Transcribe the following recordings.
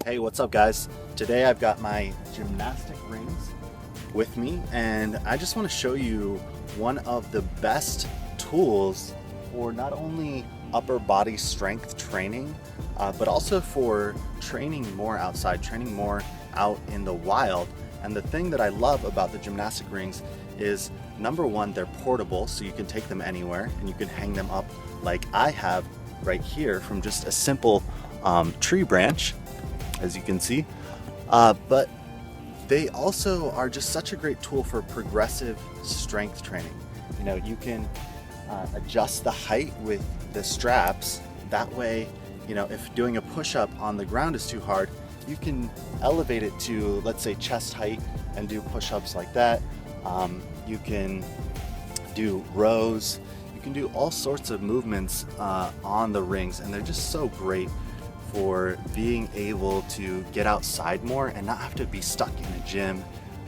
Hey, what's up guys? Today I've got my gymnastic rings with me and I just want to show you one of the best tools for not only upper body strength training, but also for training more outside, training more out in the wild. And the thing that I love about the gymnastic rings is, number one, they're portable, so you can take them anywhere and you can hang them up like I have right here from just a simple tree branch, as you can see. But they also are just such a great tool for progressive strength training. You know, you can adjust the height with the straps. That way, you know, if doing a push-up on the ground is too hard, you can elevate it to, let's say, chest height and do push-ups like that. You can do rows. You can do all sorts of movements on the rings, and they're just so great for being able to get outside more and not have to be stuck in a gym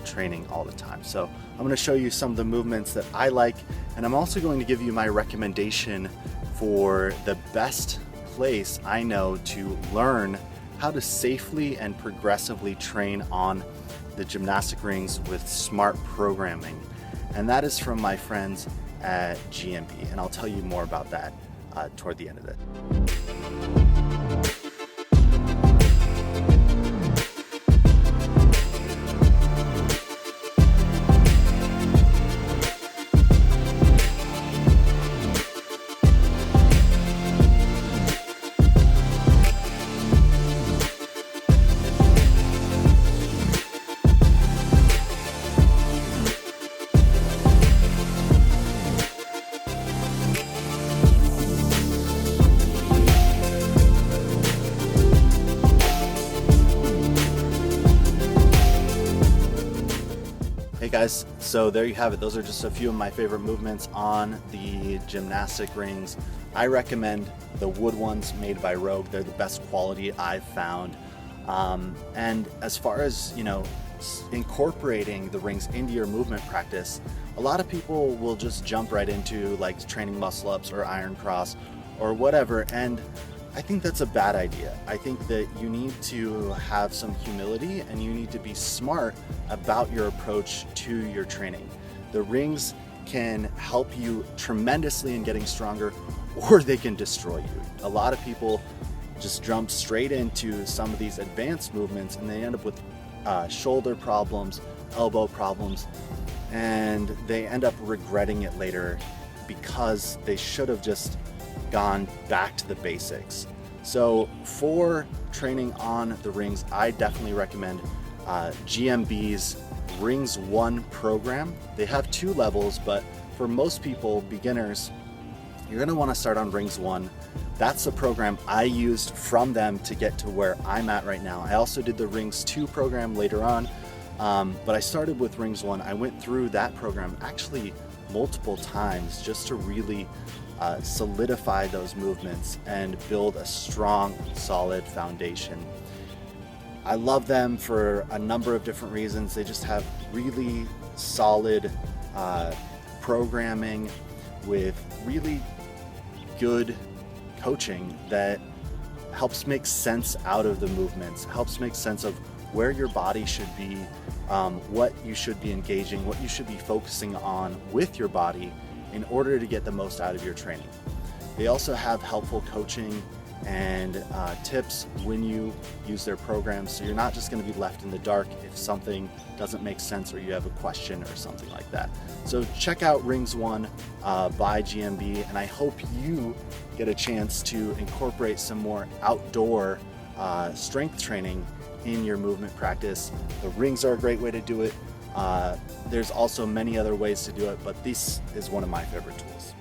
training all the time. So I'm going to show you some of the movements that I like, and I'm also going to give you my recommendation for the best place I know to learn how to safely and progressively train on the gymnastic rings with smart programming. And that is from my friends at GMB, and I'll tell you more about that toward the end of it. Hey guys, so there you have it. Those are just a few of my favorite movements on the gymnastic rings. I recommend the wood ones made by Rogue. They're the best quality I've found. And as far as, you know, incorporating the rings into your movement practice, a lot of people will just jump right into like training muscle ups or iron cross or whatever, and I think that's a bad idea. I think that you need to have some humility and you need to be smart about your approach to your training. The rings can help you tremendously in getting stronger, or they can destroy you. A lot of people just jump straight into some of these advanced movements and they end up with shoulder problems, elbow problems, and they end up regretting it later because they should have just gone back to the basics. So for training on the rings, I definitely recommend GMB's Rings 1 program. They have 2 levels, but for most people, beginners, you're going to want to start on Rings 1. That's the program I used from them to get to where I'm at right now. I also did the Rings 2 program later on, but I started with Rings 1. I went through that program actually multiple times just to really solidify those movements and build a strong, solid foundation. I love them for a number of different reasons. They just have really solid programming with really good coaching that helps make sense out of the movements, helps make sense of where your body should be, what you should be engaging, what you should be focusing on with your body in order to get the most out of your training. They also have helpful coaching and tips when you use their programs, so you're not just going to be left in the dark if something doesn't make sense or you have a question or something like that. So check out Rings 1 by GMB, and I hope you get a chance to incorporate some more outdoor strength training in your movement practice. The rings are a great way to do it. There's also many other ways to do it, but this is one of my favorite tools.